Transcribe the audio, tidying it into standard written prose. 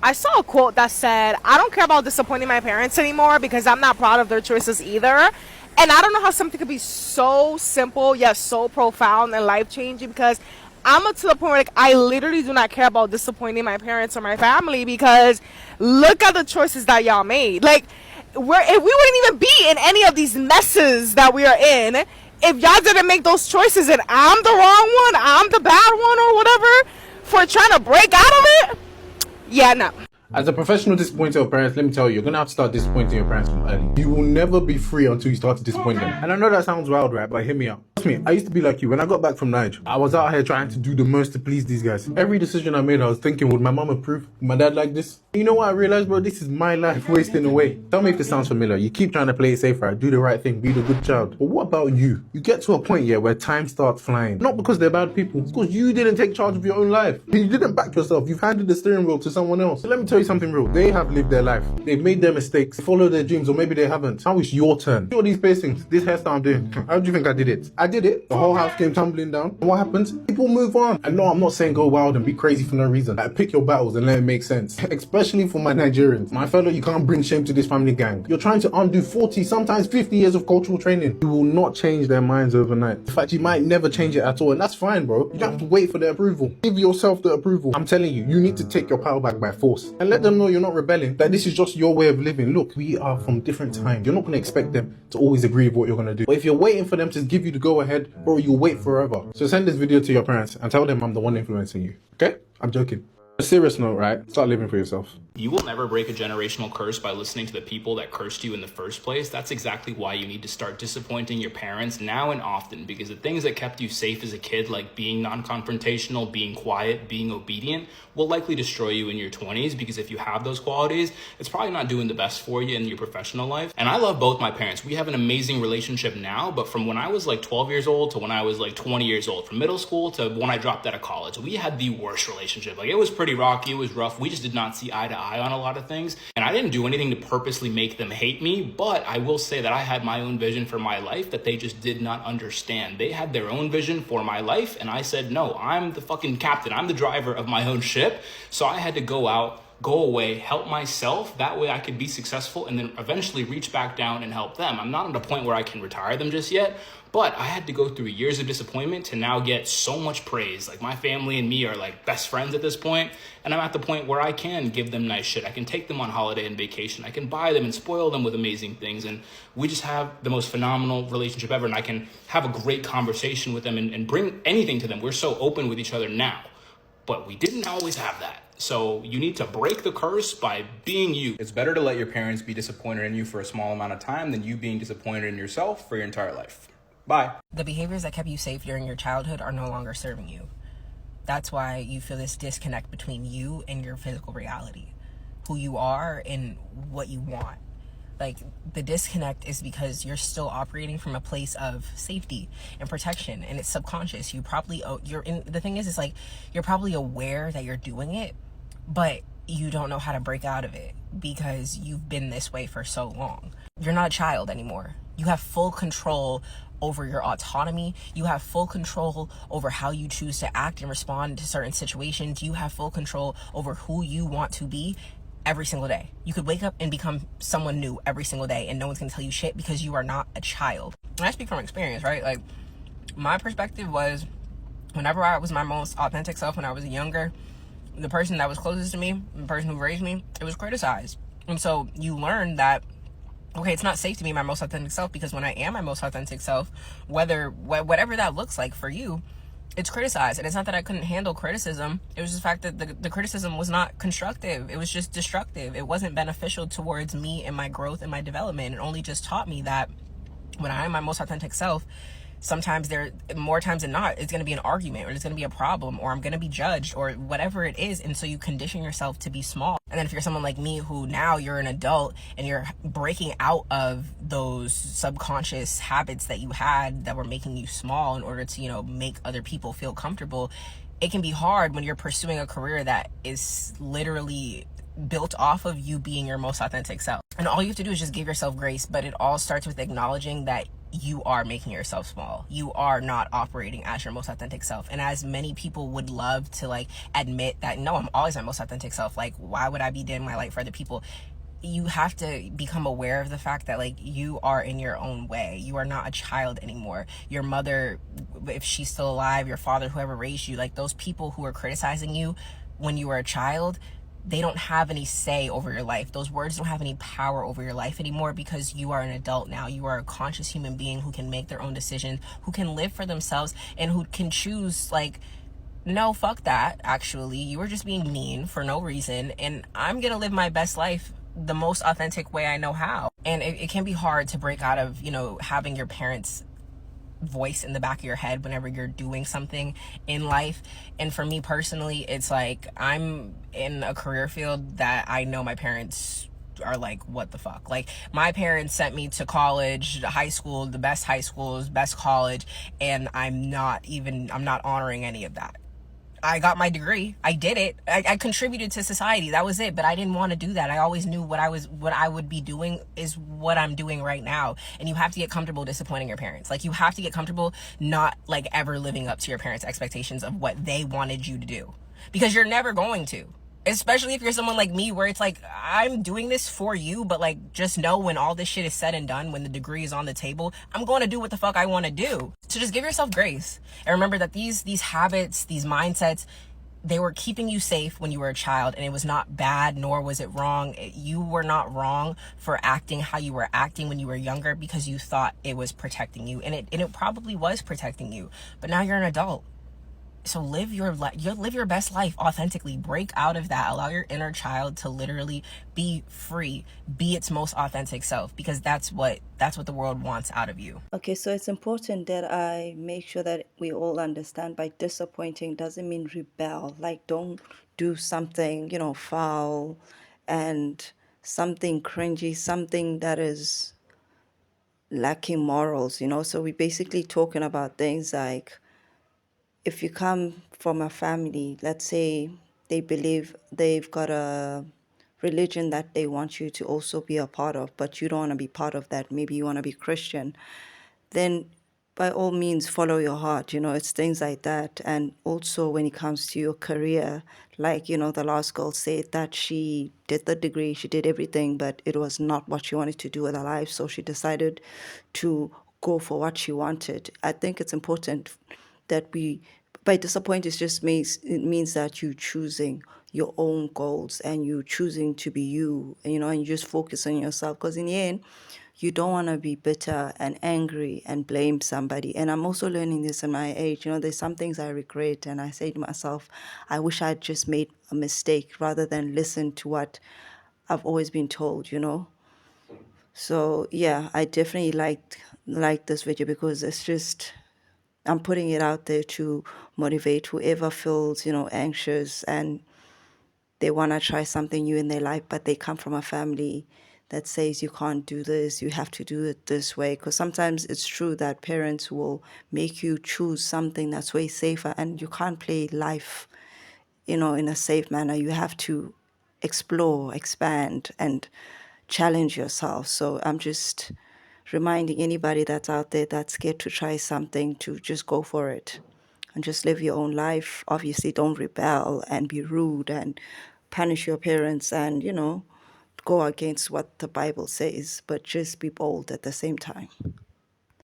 I saw a quote that said, I don't care about disappointing my parents anymore because I'm not proud of their choices either. And I don't know how something could be so simple yet so profound and life changing, because to the point where like I literally do not care about disappointing my parents or my family, because look at the choices that y'all made. Like, if we wouldn't even be in any of these messes that we are in if y'all didn't make those choices, and I'm the wrong one, I'm the bad one or whatever for trying to break out of it. Yeah, no. As a professional disappointer of parents, let me tell you, you're going to have to start disappointing your parents from early. You will never be free until you start to disappoint them. And I know that sounds wild, right? But hear me out. Trust me, I used to be like you. When I got back from Niger, I was out here trying to do the most to please these guys. Every decision I made, I was thinking, would my mom approve? Would my dad like this? You know what I realized, bro? This is my life wasting away. Tell me if this sounds familiar. You keep trying to play it safe, right? Do the right thing, be the good child. But what about you? You get to a point, yeah, where time starts flying. Not because they're bad people. It's because you didn't take charge of your own life. You didn't back yourself. You've handed the steering wheel to someone else. So let me tell you something real. They have lived their life. They've made their mistakes. They follow their dreams, or maybe they haven't. Now it's your turn. Do all these piercings, this hairstyle I'm doing. How do you think I did it? I did it. The whole house came tumbling down. And what happens? People move on. And no, I'm not saying go wild and be crazy for no reason. Like, pick your battles and let it make sense. Especially for my Nigerians. My fellow, you can't bring shame to this family gang. You're trying to undo 40, sometimes 50 years of cultural training. You will not change their minds overnight. In fact, you might never change it at all. And that's fine, bro. You don't have to wait for their approval. Give yourself the approval. I'm telling you, you need to take your power back by force. And let them know you're not rebelling. That this is just your way of living. Look, we are from different times. You're not going to expect them to always agree with what you're going to do. But if you're waiting for them to give you the go ahead, bro, you'll wait forever. So send this video to your parents and tell them I'm the one influencing you. Okay? I'm joking. On a serious note, right? Start living for yourself. You will never break a generational curse by listening to the people that cursed you in the first place. That's exactly why you need to start disappointing your parents now and often, because the things that kept you safe as a kid, like being non-confrontational, being quiet, being obedient, will likely destroy you in your 20s, because if you have those qualities, it's probably not doing the best for you in your professional life. And I love both my parents. We have an amazing relationship now, but from when I was like 12 years old to when I was like 20 years old, from middle school to when I dropped out of college, we had the worst relationship. Like, it was pretty rocky, it was rough. We just did not see eye to eye on a lot of things. And I didn't do anything to purposely make them hate me, but I will say that I had my own vision for my life that they just did not understand. They had their own vision for my life, and I said, no, I'm the fucking captain. I'm the driver of my own ship. So I had to go out, go away, help myself. That way I could be successful and then eventually reach back down and help them. I'm not at a point where I can retire them just yet, but I had to go through years of disappointment to now get so much praise. Like, my family and me are like best friends at this point, and I'm at the point where I can give them nice shit. I can take them on holiday and vacation. I can buy them and spoil them with amazing things, and we just have the most phenomenal relationship ever, and I can have a great conversation with them and bring anything to them. We're so open with each other now, but we didn't always have that. So you need to break the curse by being you. It's better to let your parents be disappointed in you for a small amount of time than you being disappointed in yourself for your entire life. Bye. The behaviors that kept you safe during your childhood are no longer serving you. That's why you feel this disconnect between you and your physical reality, who you are and what you want. Like, the disconnect is because you're still operating from a place of safety and protection, and it's subconscious. The thing is, it's like, you're probably aware that you're doing it, but you don't know how to break out of it because you've been this way for so long. You're not a child anymore. You have full control over your autonomy. You have full control over how you choose to act and respond to certain situations. You have full control over who you want to be every single day. You could wake up and become someone new every single day, and no one's gonna tell you shit because you are not a child. And I speak from experience, right? Like, my perspective was, whenever I was my most authentic self when I was younger, the person that was closest to me, the person who raised me, it was criticized. And so you learn that, okay, it's not safe to be my most authentic self, because when I am my most authentic self, whatever that looks like for you, it's criticized. And it's not that I couldn't handle criticism. It was just the fact that the criticism was not constructive. It was just destructive. It wasn't beneficial towards me and my growth and my development. It only just taught me that when I am my most authentic self, sometimes more times than not, it's going to be an argument, or it's going to be a problem, or I'm going to be judged, or whatever it is. And so you condition yourself to be small. And then if you're someone like me, who now you're an adult and you're breaking out of those subconscious habits that you had that were making you small in order to, make other people feel comfortable, it can be hard when you're pursuing a career that is literally built off of you being your most authentic self. And all you have to do is just give yourself grace. But it all starts with acknowledging that you are making yourself small. You are not operating as your most authentic self. And as many people would love to like admit that, no, I'm always my most authentic self. Like, why would I be dim my light for other people? You have to become aware of the fact that like you are in your own way. You are not a child anymore. Your mother, if she's still alive, your father, whoever raised you, like those people who are criticizing you when you were a child, they don't have any say over your life. Those words don't have any power over your life anymore, because you are an adult now. You are a conscious human being who can make their own decisions, who can live for themselves, and who can choose like, no, fuck that. Actually, you were just being mean for no reason, and I'm gonna live my best life the most authentic way I know how. And it can be hard to break out of, you know, having your parents' voice in the back of your head whenever you're doing something in life. And for me personally, it's like I'm in a career field that I know my parents are like, what the fuck? Like, my parents sent me to college, high school, the best high schools, best college, and I'm not honoring any of that. I got my degree. I did it. I contributed to society. That was it. But I didn't want to do that. I always knew what I would be doing is what I'm doing right now. And you have to get comfortable disappointing your parents. Like, you have to get comfortable not like ever living up to your parents' expectations of what they wanted you to do, because you're never going to. Especially if you're someone like me, where it's like, I'm doing this for you, but like, just know when all this shit is said and done, when the degree is on the table, I'm going to do what the fuck I want to do. So just give yourself grace. And remember that these habits, these mindsets, they were keeping you safe when you were a child, and it was not bad, nor was it wrong. You were not wrong for acting how you were acting when you were younger, because you thought it was protecting you, and it probably was protecting you. But now you're an adult. So live your best life authentically. Break out of that. Allow your inner child to literally be free, be its most authentic self, because that's what the world wants out of you. Okay, so it's important that I make sure that we all understand by disappointing doesn't mean rebel. Like, don't do something, foul and something cringy, something that is lacking morals, So we're basically talking about things like, if you come from a family, let's say they believe they've got a religion that they want you to also be a part of, but you don't want to be part of that. Maybe you want to be Christian. Then by all means, follow your heart. It's things like that. And also when it comes to your career, like, the last girl said that she did the degree, she did everything, but it was not what she wanted to do with her life. So she decided to go for what she wanted. I think it's important that by disappoint, it means that you choosing your own goals and you choosing to be you, and you just focus on yourself, because in the end, you don't want to be bitter and angry and blame somebody. And I'm also learning this in my age. There's some things I regret, and I say to myself, I wish I'd just made a mistake rather than listen to what I've always been told. So yeah, I definitely like this video, because it's just, I'm putting it out there to motivate whoever feels, anxious and they want to try something new in their life, but they come from a family that says you can't do this, you have to do it this way. Because sometimes it's true that parents will make you choose something that's way safer, and you can't play life, in a safe manner. You have to explore, expand, and challenge yourself. So I'm just reminding anybody that's out there that's scared to try something to just go for it and just live your own life. Obviously, don't rebel and be rude and punish your parents and, go against what the Bible says, but just be bold at the same time.